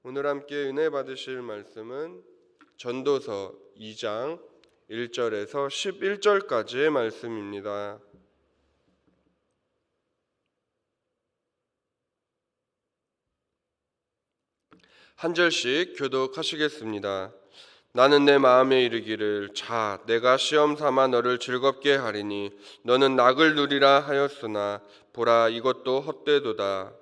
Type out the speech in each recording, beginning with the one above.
오늘 함께 은혜 받으실 말씀은 전도서 2장 1절에서 11절까지의 말씀입니다. 한 절씩 교독하시겠습니다. 나는 내 마음에 이르기를 자 내가 시험 삼아 너를 즐겁게 하리니 너는 낙을 누리라 하였으나 보라 이것도 헛되도다.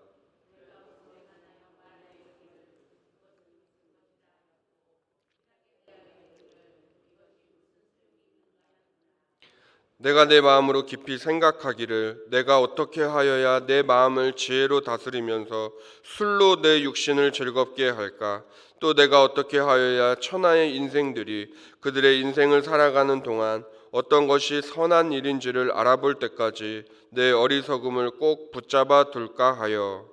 내가 내 마음으로 깊이 생각하기를 내가 어떻게 하여야 내 마음을 지혜로 다스리면서 술로 내 육신을 즐겁게 할까? 또 내가 어떻게 하여야 천하의 인생들이 그들의 인생을 살아가는 동안 어떤 것이 선한 일인지를 알아볼 때까지 내 어리석음을 꼭 붙잡아 둘까 하여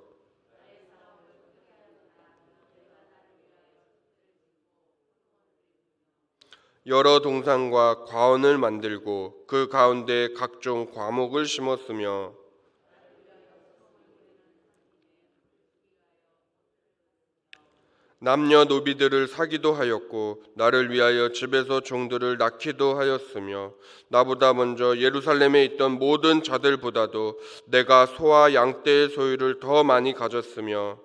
여러 동산과 과원을 만들고 그 가운데 각종 과목을 심었으며 남녀노비들을 사기도 하였고 나를 위하여 집에서 종들을 낳기도 하였으며 나보다 먼저 예루살렘에 있던 모든 자들보다도 내가 소와 양떼의 소유를 더 많이 가졌으며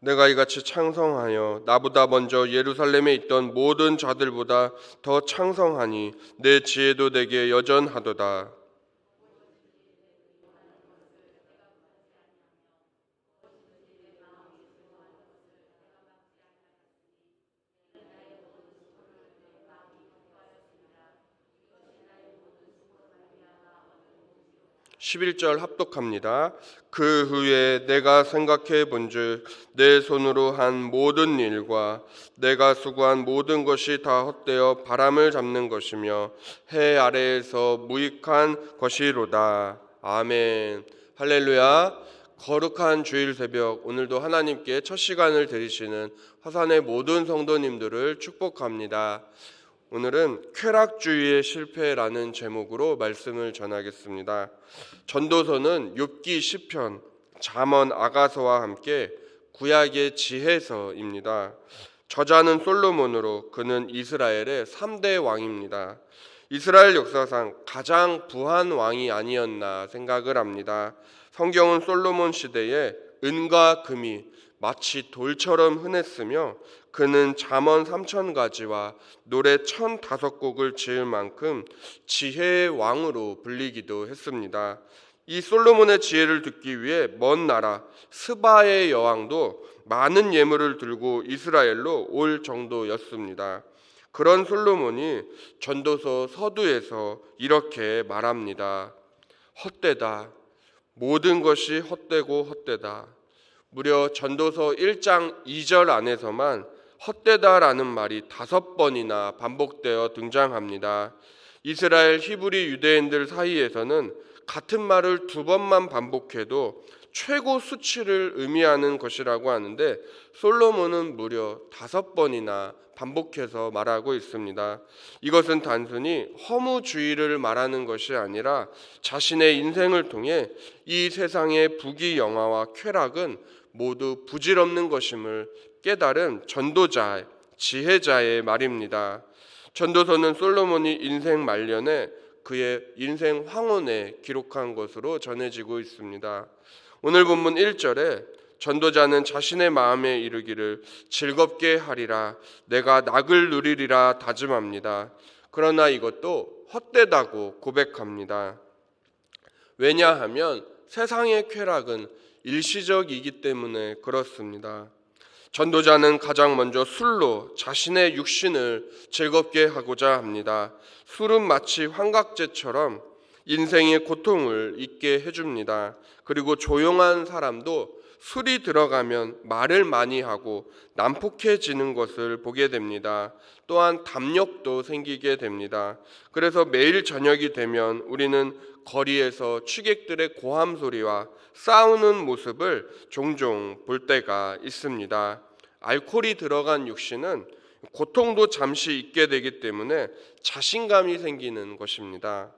'내가 이같이 창성하여 나보다 먼저 예루살렘에 있던 모든 자들보다 더 창성하니 내 지혜도 내게 여전하도다. 11절 합독합니다. 그 후에 내가 생각해 본즉 내 손으로 한 모든 일과 내가 수고한 모든 것이 다 헛되어 바람을 잡는 것이며 해 아래에서 무익한 것이로다. 아멘. 할렐루야. 거룩한 주일 새벽, 오늘도 하나님께 첫 시간을 드리시는 화산의 모든 성도님들을 축복합니다. 오늘은 쾌락주의의 실패라는 제목으로 말씀을 전하겠습니다. 전도서는 욥기, 시편, 잠언, 아가서와 함께 구약의 지혜서입니다. 저자는 솔로몬으로 그는 이스라엘의 3대 왕입니다. 이스라엘 역사상 가장 부한 왕이 아니었나 생각을 합니다. 성경은 솔로몬 시대에 은과 금이 마치 돌처럼 흔했으며 그는 잠언 3,000가지와 노래 1,005곡을 지을 만큼 지혜의 왕으로 불리기도 했습니다. 이 솔로몬의 지혜를 듣기 위해 먼 나라 스바의 여왕도 많은 예물을 들고 이스라엘로 올 정도였습니다. 그런 솔로몬이 전도서 서두에서 이렇게 말합니다. 헛되다. 모든 것이 헛되고 헛되다. 무려 전도서 1장 2절 안에서만 헛되다라는 말이 5번이나 반복되어 등장합니다. 이스라엘 히브리 유대인들 사이에서는 같은 말을 2번만 반복해도 최고 수치를 의미하는 것이라고 하는데 솔로몬은 무려 5번이나 반복해서 말하고 있습니다. 이것은 단순히 허무주의를 말하는 것이 아니라 자신의 인생을 통해 이 세상의 부귀영화와 쾌락은 모두 부질없는 것임을 깨달은 전도자, 지혜자의 말입니다. 전도서는 솔로몬이 인생 말년에 그의 인생 황혼에 기록한 것으로 전해지고 있습니다. 오늘 본문 1절에 전도자는 자신의 마음에 이르기를 즐겁게 하리라 내가 낙을 누리리라 다짐합니다. 그러나 이것도 헛되다고 고백합니다. 왜냐하면 세상의 쾌락은 일시적이기 때문에 그렇습니다. 전도자는 가장 먼저 술로 자신의 육신을 즐겁게 하고자 합니다. 술은 마치 환각제처럼 인생의 고통을 잊게 해줍니다. 그리고 조용한 사람도 술이 들어가면 말을 많이 하고 난폭해지는 것을 보게 됩니다. 또한 담력도 생기게 됩니다. 그래서 매일 저녁이 되면 우리는 거리에서 취객들의 고함 소리와 싸우는 모습을 종종 볼 때가 있습니다. 알코올이 들어간 육신은 고통도 잠시 잊게 되기 때문에 자신감이 생기는 것입니다.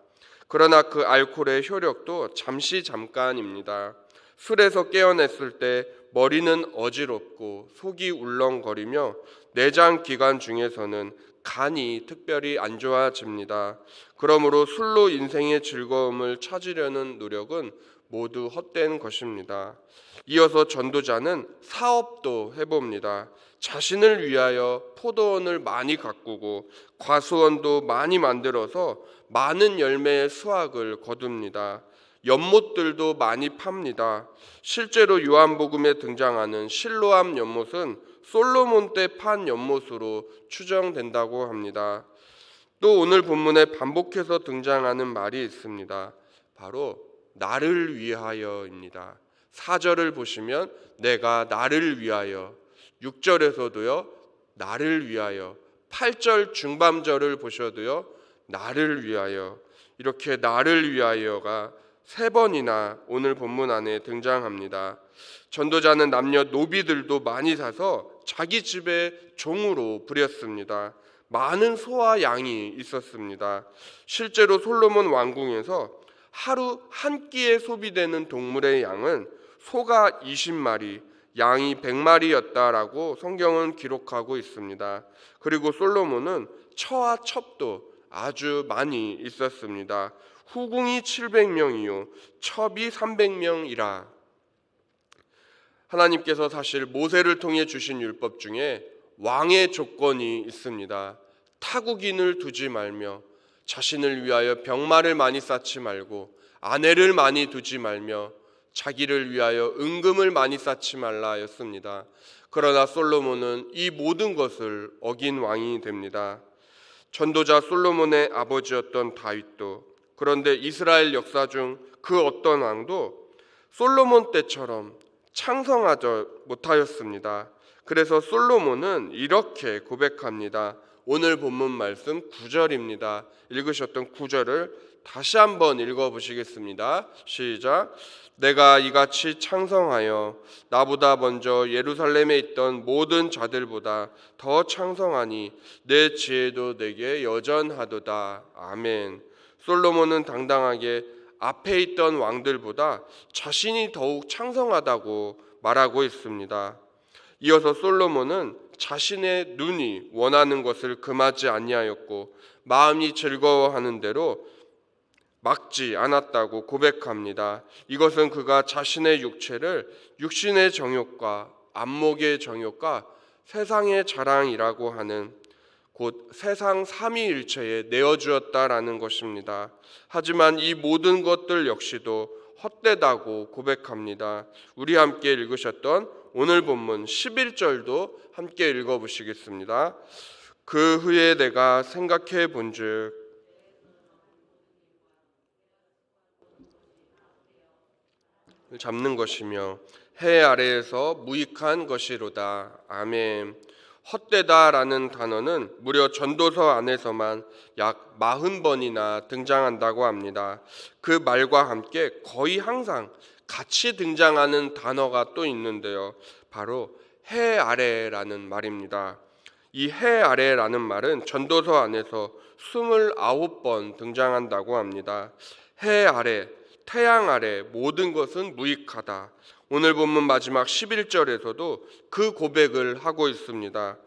그러나 그 알코올의 효력도 잠깐입니다. 술에서 깨어났을 때 머리는 어지럽고 속이 울렁거리며 내장 기관 중에서는 간이 특별히 안 좋아집니다. 그러므로 술로 인생의 즐거움을 찾으려는 노력은 모두 헛된 것입니다. 이어서 전도자는 사업도 해봅니다. 자신을 위하여 포도원을 많이 가꾸고 과수원도 많이 만들어서 많은 열매의 수확을 거둡니다. 연못들도 많이 팝니다. 실제로 요한복음에 등장하는 실로암 연못은 솔로몬 때 판 연못으로 추정된다고 합니다. 또 오늘 본문에 반복해서 등장하는 말이 있습니다. 바로 나를 위하여입니다. 4절을 보시면 내가 나를 위하여, 6절에서도요 나를 위하여, 8절 중반절을 보셔도요 나를 위하여, 이렇게 나를 위하여가 3번이나 오늘 본문 안에 등장합니다. 전도자는 남녀 노비들도 많이 사서 자기 집에 종으로 부렸습니다. 많은 소와 양이 있었습니다. 실제로 솔로몬 왕궁에서 하루 한 끼에 소비되는 동물의 양은 소가 20마리, 양이 100마리였다라고 성경은 기록하고 있습니다. 그리고 솔로몬은 처와 첩도 아주 많이 있었습니다. 후궁이 700명이요 첩이 300명이라. 하나님께서 사실 모세를 통해 주신 율법 중에 왕의 조건이 있습니다. 타국인을 두지 말며, 자신을 위하여 병마를 많이 쌓지 말고, 아내를 많이 두지 말며, 자기를 위하여 은금을 많이 쌓지 말라였습니다. 그러나 솔로몬은 이 모든 것을 어긴 왕이 됩니다. 전도자 솔로몬의 아버지였던 다윗도, 그런데 이스라엘 역사 중 그 어떤 왕도 솔로몬 때처럼 창성하지 못하였습니다. 그래서 솔로몬은 이렇게 고백합니다. 오늘 본문 말씀 9절입니다. 읽으셨던 9절을 다시 한번 읽어보시겠습니다. 시작. 내가 이같이 창성하여 나보다 먼저 예루살렘에 있던 모든 자들보다 더 창성하니 내 지혜도 내게 여전하도다. 아멘. 솔로몬은 당당하게 앞에 있던 왕들보다 자신이 더욱 창성하다고 말하고 있습니다. 이어서 솔로몬은 자신의 눈이 원하는 것을 금하지 아니하였고 마음이 즐거워하는 대로 막지 않았다고 고백합니다. 이것은 그가 자신의 육체를 육신의 정욕과 안목의 정욕과 세상의 자랑이라고 하는 곧 세상 삼위일체에 내어주었다라는 것입니다. 하지만 이 모든 것들 역시도 헛되다고 고백합니다. 우리 함께 읽으셨던 오늘 본문 11절도 함께 읽어보시겠습니다. 그 후에 내가 생각해 본즉 잡는 것이며 해 아래에서 무익한 것이로다. 아멘. 헛되다라는 단어는 무려 전도서 안에서만 약 40번이나 등장한다고 합니다. 그 말과 함께 거의 항상 같이 등장하는 단어가 또 있는데요. 바로 해 아래라는 말입니다. 이 해 아래라는 말은 전도서 안에서 29번 등장한다고 합니다. 해 아래, 태양 아래 모든 것은 무익하다. 오늘 본문 마지막 11절에서도 그 고백을 하고 있습니다.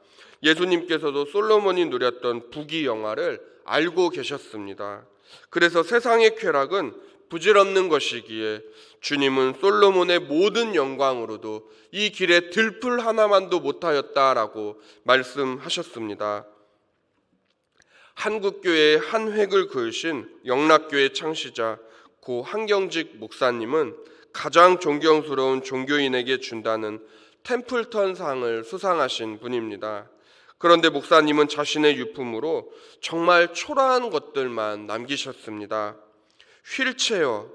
예수님께서도 솔로몬이 누렸던 부귀영화를 알고 계셨습니다. 그래서 세상의 쾌락은 부질없는 것이기에 주님은 솔로몬의 모든 영광으로도 이 길에 들풀 하나만도 못하였다라고 말씀하셨습니다. 한국교회의 한 획을 그으신 영락교회 창시자 고 한경직 목사님은 가장 존경스러운 종교인에게 준다는 템플턴 상을 수상하신 분입니다. 그런데 목사님은 자신의 유품으로 정말 초라한 것들만 남기셨습니다. 휠체어,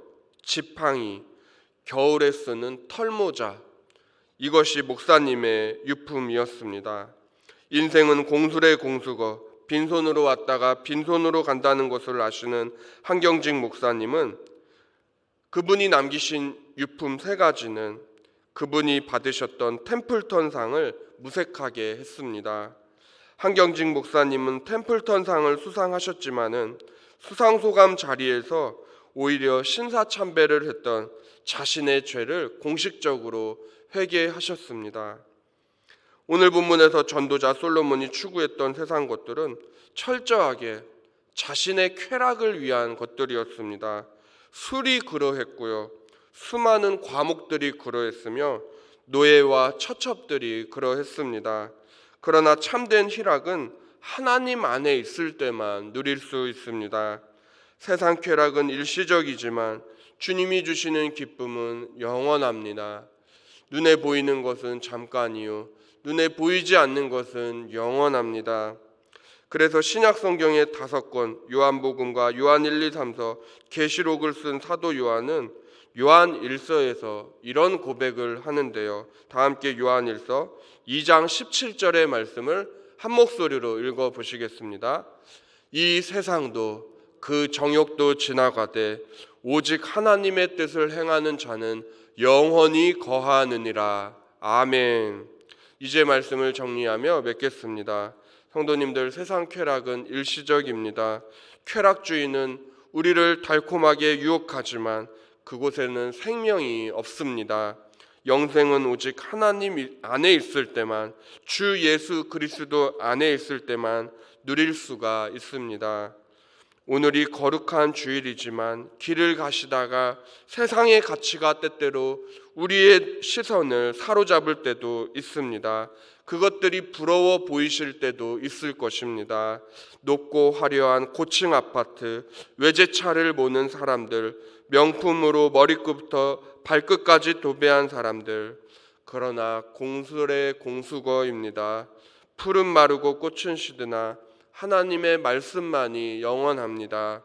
지팡이, 겨울에 쓰는 털모자, 이것이 목사님의 유품이었습니다. 인생은 공술의 공수거, 빈손으로 왔다가 빈손으로 간다는 것을 아시는 한경직 목사님은 그분이 남기신 유품 3가지는 그분이 받으셨던 템플턴 상을 무색하게 했습니다. 한경직 목사님은 템플턴상을 수상하셨지만은 수상소감 자리에서 오히려 신사참배를 했던 자신의 죄를 공식적으로 회개하셨습니다. 오늘 본문에서 전도자 솔로몬이 추구했던 세상 것들은 철저하게 자신의 쾌락을 위한 것들이었습니다. 술이 그러했고요, 수많은 과목들이 그러했으며 노예와 처첩들이 그러했습니다. 그러나 참된 희락은 하나님 안에 있을 때만 누릴 수 있습니다. 세상 쾌락은 일시적이지만 주님이 주시는 기쁨은 영원합니다. 눈에 보이는 것은 잠깐이요, 눈에 보이지 않는 것은 영원합니다. 그래서 신약 성경의 5권, 요한복음과 요한 1, 2, 3서, 계시록을 쓴 사도 요한은 요한 1서에서 이런 고백을 하는데요. 다 함께 요한 1서 2장 17절의 말씀을 한 목소리로 읽어 보시겠습니다. 이 세상도 그 정욕도 지나가되 오직 하나님의 뜻을 행하는 자는 영원히 거하느니라. 아멘. 이제 말씀을 정리하며 맺겠습니다. 성도님들, 세상 쾌락은 일시적입니다. 쾌락주의는 우리를 달콤하게 유혹하지만 그곳에는 생명이 없습니다. 영생은 오직 하나님 안에 있을 때만, 주 예수 그리스도 안에 있을 때만 누릴 수가 있습니다. 오늘이 거룩한 주일이지만 길을 가시다가 세상의 가치가 때때로 우리의 시선을 사로잡을 때도 있습니다. 그것들이 부러워 보이실 때도 있을 것입니다. 높고 화려한 고층 아파트, 외제차를 모는 사람들, 명품으로 머리끝부터 발끝까지 도배한 사람들, 그러나 공술의 공수거입니다. 풀은 마르고 꽃은 시드나 하나님의 말씀만이 영원합니다.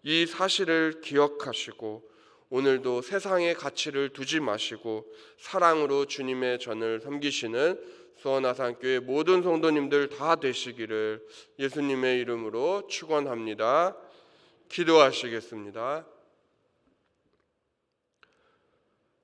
이 사실을 기억하시고 오늘도 세상의 가치를 두지 마시고 사랑으로 주님의 전을 섬기시는 수원아산교회 모든 성도님들 다 되시기를 예수님의 이름으로 축원합니다. 기도하시겠습니다.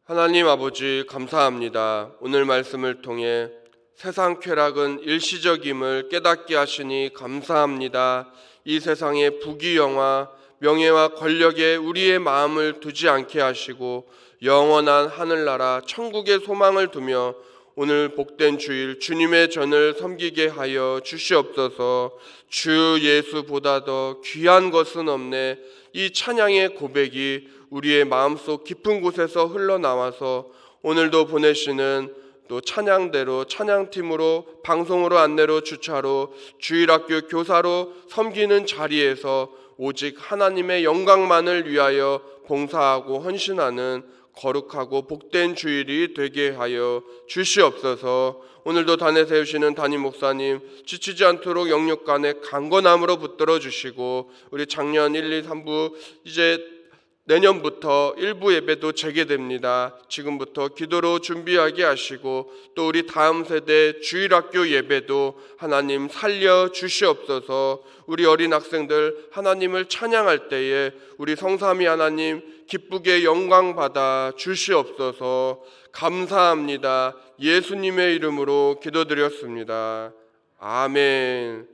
하나님 아버지, 감사합니다. 오늘 말씀을 통해 세상 쾌락은 일시적임을 깨닫게 하시니 감사합니다. 이 세상의 부귀영화, 명예와 권력에 우리의 마음을 두지 않게 하시고 영원한 하늘나라 천국의 소망을 두며 오늘 복된 주일 주님의 전을 섬기게 하여 주시옵소서. 주 예수보다 더 귀한 것은 없네. 이 찬양의 고백이 우리의 마음속 깊은 곳에서 흘러나와서 오늘도 보내시는 또 찬양대로, 찬양팀으로, 방송으로, 안내로, 주차로, 주일학교 교사로 섬기는 자리에서 오직 하나님의 영광만을 위하여 봉사하고 헌신하는 거룩하고 복된 주일이 되게 하여 주시옵소서. 오늘도 단에 세우시는 담임 목사님 지치지 않도록 영육간에 강건함으로 붙들어 주시고 우리 작년 1, 2, 3부 이제 내년부터 일부 예배도 재개됩니다. 지금부터 기도로 준비하게 하시고 또 우리 다음 세대 주일학교 예배도 하나님 살려 주시옵소서. 우리 어린 학생들 하나님을 찬양할 때에 우리 성삼위 하나님 기쁘게 영광 받아 주시옵소서. 감사합니다. 예수님의 이름으로 기도드렸습니다. 아멘.